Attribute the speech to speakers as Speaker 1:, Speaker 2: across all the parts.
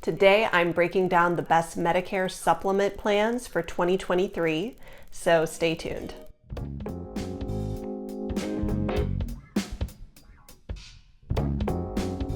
Speaker 1: Today I'm breaking down the best Medicare supplement plans for 2023, so stay tuned.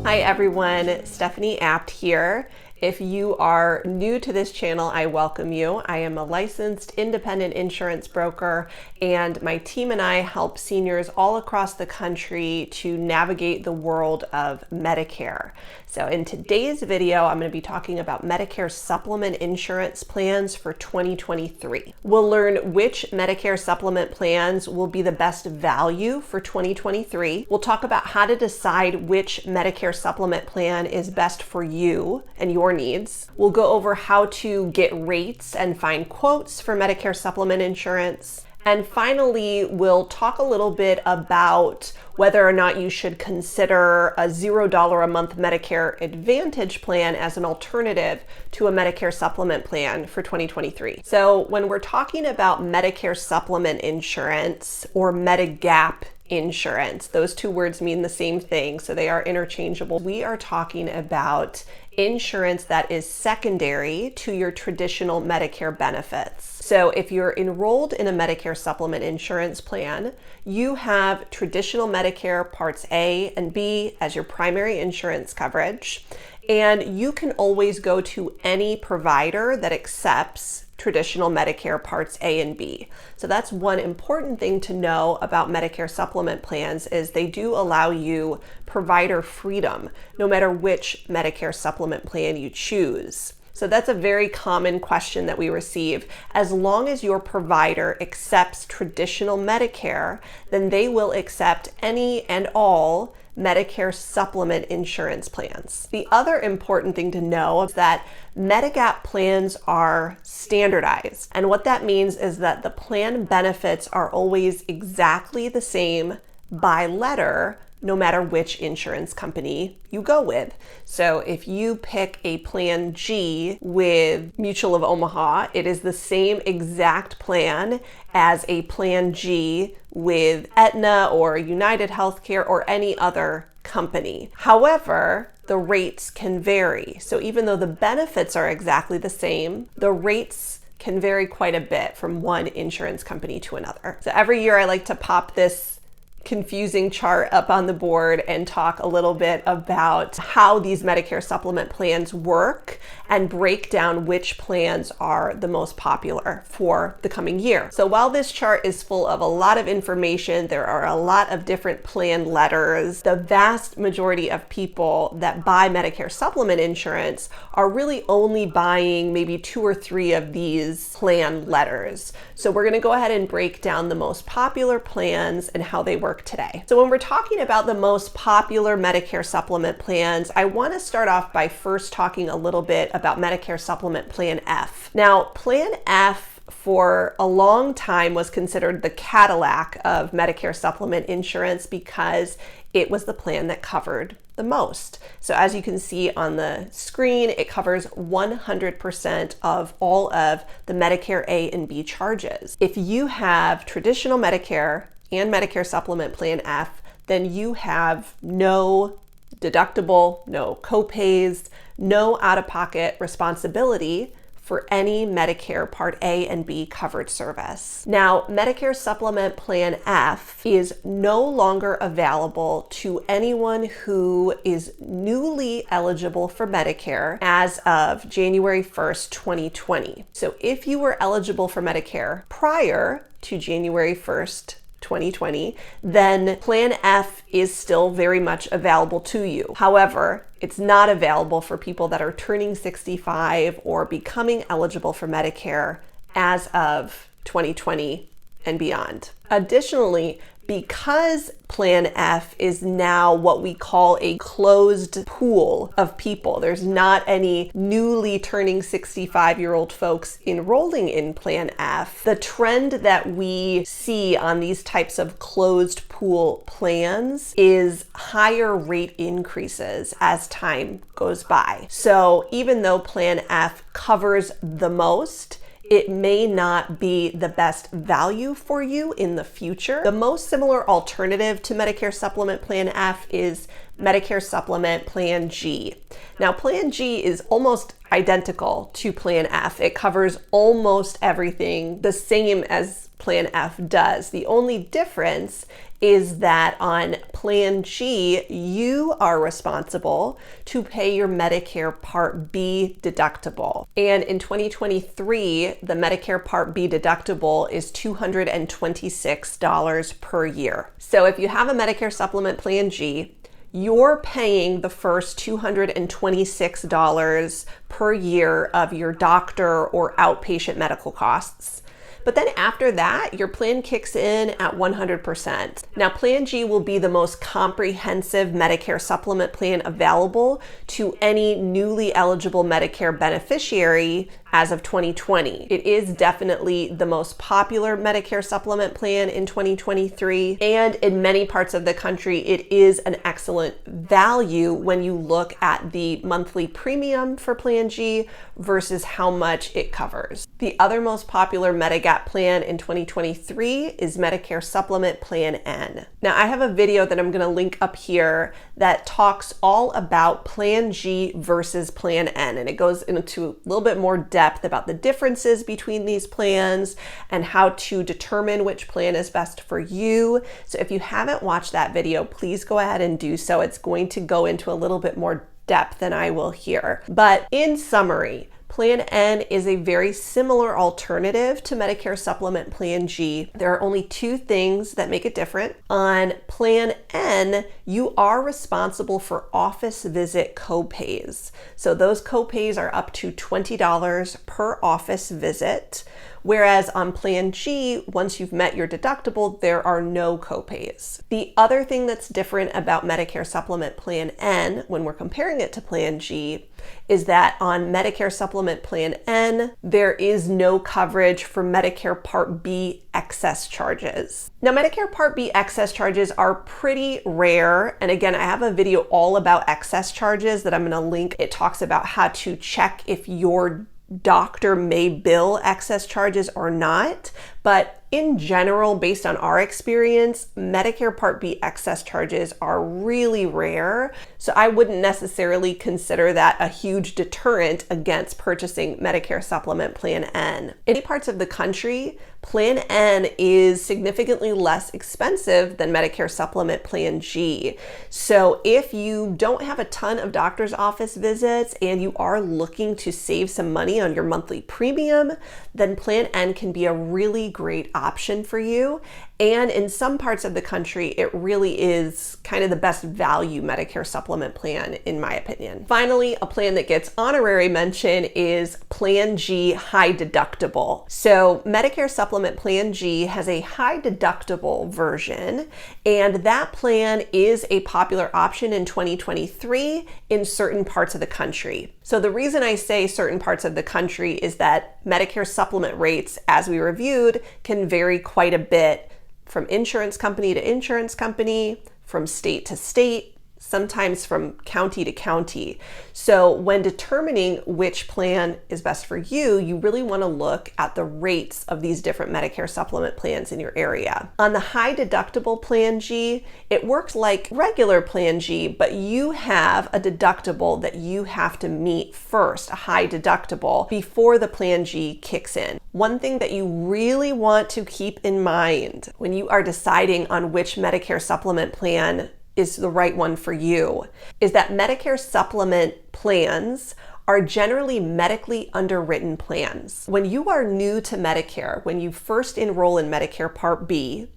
Speaker 1: Hi everyone, Stephanie Apt here. If you are new to this channel, I welcome you. I am a licensed independent insurance broker, and my team and I help seniors all across the country to navigate the world of Medicare. So in today's video, I'm going to be talking about Medicare supplement insurance plans for 2023. We'll learn which Medicare supplement plans will be the best value for 2023. We'll talk about how to decide which Medicare supplement plan is best for you and your needs. We'll go over how to get rates and find quotes for Medicare supplement insurance. And finally, we'll talk a little bit about whether or not you should consider a $0 a month Medicare Advantage plan as an alternative to a Medicare supplement plan for 2023. So when we're talking about Medicare supplement insurance or Medigap insurance, those two words mean the same thing, so they are interchangeable. We are talking about insurance that is secondary to your traditional Medicare benefits. So if you're enrolled in a Medicare supplement insurance plan, you have traditional Medicare Parts A and B as your primary insurance coverage, and you can always go to any provider that accepts traditional Medicare Parts A and B. So that's one important thing to know about Medicare supplement plans is they do allow you provider freedom, no matter which Medicare supplement plan you choose. So that's a very common question that we receive. As long as your provider accepts traditional Medicare, then they will accept any and all Medicare supplement insurance plans. The other important thing to know is that Medigap plans are standardized. And what that means is that the plan benefits are always exactly the same by letter, no matter which insurance company you go with. So if you pick a Plan G with Mutual of Omaha, it is the same exact plan as a Plan G with Aetna or United Healthcare or any other company. However, the rates can vary. So even though the benefits are exactly the same, the rates can vary quite a bit from one insurance company to another. So every year I like to pop this confusing chart up on the board and talk a little bit about how these Medicare supplement plans work and break down which plans are the most popular for the coming year. So while this chart is full of a lot of information, there are a lot of different plan letters. The vast majority of people that buy Medicare supplement insurance are really only buying maybe 2 or 3 of these plan letters. So we're going to go ahead and break down the most popular plans and how they work today. So when we're talking about the most popular Medicare supplement plans, I want to start off by first talking a little bit about Medicare Supplement Plan F. Now, Plan F for a long time was considered the Cadillac of Medicare supplement insurance because it was the plan that covered the most. So as you can see on the screen, it covers 100% of all of the Medicare A and B charges. If you have traditional Medicare and Medicare Supplement Plan F, then you have no deductible, no copays, no out-of-pocket responsibility for any Medicare Part A and B covered service. Now, Medicare Supplement Plan F is no longer available to anyone who is newly eligible for Medicare as of January 1st, 2020. So if you were eligible for Medicare prior to January 1st, 2020, then Plan F is still very much available to you. However, it's not available for people that are turning 65 or becoming eligible for Medicare as of 2020 and beyond. Additionally, because Plan F is now what we call a closed pool of people, there's not any newly turning 65-year-old folks enrolling in Plan F. The trend that we see on these types of closed pool plans is higher rate increases as time goes by. So even though Plan F covers the most, it may not be the best value for you in the future. The most similar alternative to Medicare Supplement Plan F is Medicare Supplement Plan G. Now, Plan G is almost identical to Plan F. It covers almost everything the same as Plan F does. The only difference is that on Plan G, you are responsible to pay your Medicare Part B deductible. And in 2023, the Medicare Part B deductible is $226 per year. So if you have a Medicare Supplement Plan G, you're paying the first $226 per year of your doctor or outpatient medical costs. But then after that, your plan kicks in at 100%. Now, Plan G will be the most comprehensive Medicare supplement plan available to any newly eligible Medicare beneficiary as of 2020. It is definitely the most popular Medicare supplement plan in 2023. And in many parts of the country, it is an excellent value when you look at the monthly premium for Plan G versus how much it covers. The other most popular Medigap plan in 2023 is Medicare Supplement Plan N. Now, I have a video that I'm going to link up here that talks all about Plan G versus Plan N, and it goes into a little bit more depth about the differences between these plans and how to determine which plan is best for you. So if you haven't watched that video, please go ahead and do so. It's going to go into a little bit more depth than I will here. But in summary, Plan N is a very similar alternative to Medicare Supplement Plan G. There are only two things that make it different. On Plan N, you are responsible for office visit copays. So those copays are up to $20 per office visit. Whereas on Plan G, once you've met your deductible, there are no copays. The other thing that's different about Medicare Supplement Plan N, when we're comparing it to Plan G, is that on Medicare Supplement Plan N, there is no coverage for Medicare Part B excess charges. Now, Medicare Part B excess charges are pretty rare. And again, I have a video all about excess charges that I'm going to link. It talks about how to check if your doctor may bill excess charges or not. But in general, based on our experience, Medicare Part B excess charges are really rare. So I wouldn't necessarily consider that a huge deterrent against purchasing Medicare Supplement Plan N. In many parts of the country, Plan N is significantly less expensive than Medicare Supplement Plan G. So if you don't have a ton of doctor's office visits and you are looking to save some money on your monthly premium, then Plan N can be a really great option for you. And in some parts of the country, it really is kind of the best value Medicare supplement plan, in my opinion. Finally, a plan that gets honorary mention is Plan G high deductible. So Medicare Supplement Plan G has a high deductible version, and that plan is a popular option in 2023 in certain parts of the country. So the reason I say certain parts of the country is that Medicare supplement rates, as we reviewed, can vary quite a bit from insurance company to insurance company, from state to state, sometimes from county to county. So when determining which plan is best for you, you really want to look at the rates of these different Medicare supplement plans in your area. On the high deductible Plan G, it works like regular Plan G, but you have a deductible that you have to meet first, a high deductible, before the Plan G kicks in. One thing that you really want to keep in mind when you are deciding on which Medicare supplement plan is the right one for you is that Medicare supplement plans are generally medically underwritten plans. When you are new to Medicare, when you first enroll in Medicare Part B,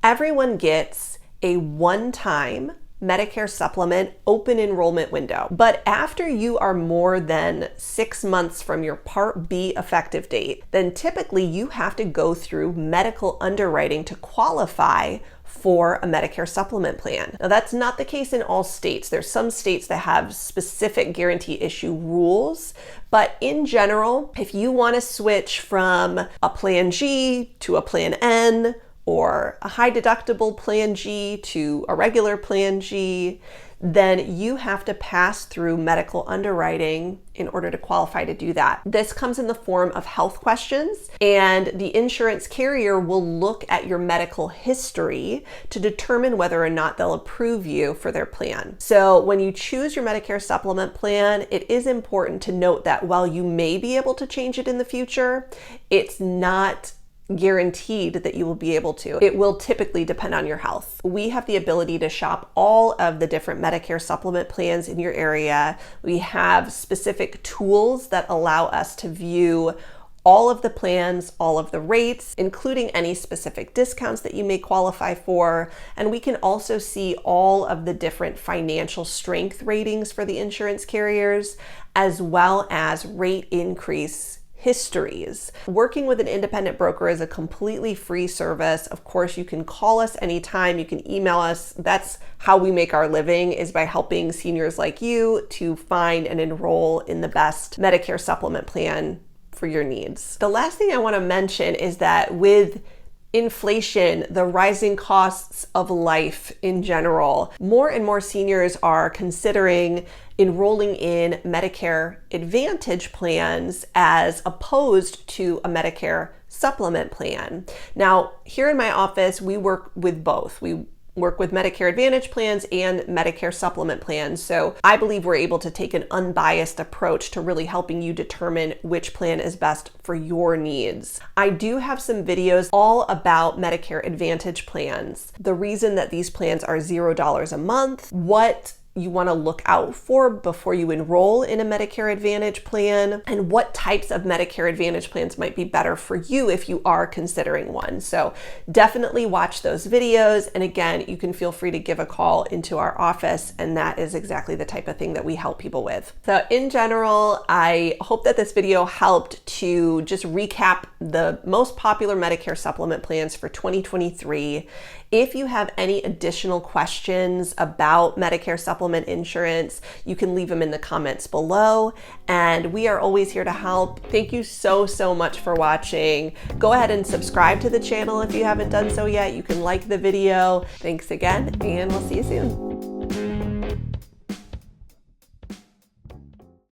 Speaker 1: everyone gets a one-time Medicare supplement open enrollment window. But after you are more than 6 months from your Part B effective date, then typically you have to go through medical underwriting to qualify for a Medicare supplement plan. Now, that's not the case in all states. There's some states that have specific guarantee issue rules, but in general, if you want to switch from a Plan G to a Plan N, or a high deductible Plan G to a regular Plan G, then you have to pass through medical underwriting in order to qualify to do that. This comes in the form of health questions, and the insurance carrier will look at your medical history to determine whether or not they'll approve you for their plan. So when you choose your Medicare supplement plan, it is important to note that while you may be able to change it in the future, it's not guaranteed that you will be able to. It will typically depend on your health. We have the ability to shop all of the different Medicare supplement plans in your area. We have specific tools that allow us to view all of the plans, all of the rates, including any specific discounts that you may qualify for. And we can also see all of the different financial strength ratings for the insurance carriers, as well as rate increase histories. Working with an independent broker is a completely free service. Of course, you can call us anytime, you can email us. That's how we make our living, is by helping seniors like you to find and enroll in the best Medicare supplement plan for your needs. The last thing I want to mention is that with inflation, the rising costs of life in general, more and more seniors are considering enrolling in Medicare Advantage plans as opposed to a Medicare supplement plan. Now, here in my office, we work with both. We work with Medicare Advantage plans and Medicare supplement plans. So I believe we're able to take an unbiased approach to really helping you determine which plan is best for your needs. I do have some videos all about Medicare Advantage plans, the reason that these plans are $0 a month, what you want to look out for before you enroll in a Medicare Advantage plan, and what types of Medicare Advantage plans might be better for you if you are considering one. So definitely watch those videos. And again, you can feel free to give a call into our office, and that is exactly the type of thing that we help people with. So in general, I hope that this video helped to just recap the most popular Medicare supplement plans for 2023. If you have any additional questions about Medicare supplement insurance, you can leave them in the comments below, and we are always here to help. Thank you so much for watching. Go ahead and subscribe to the channel if you haven't done so yet. You can like the video. Thanks again, and we'll see you soon.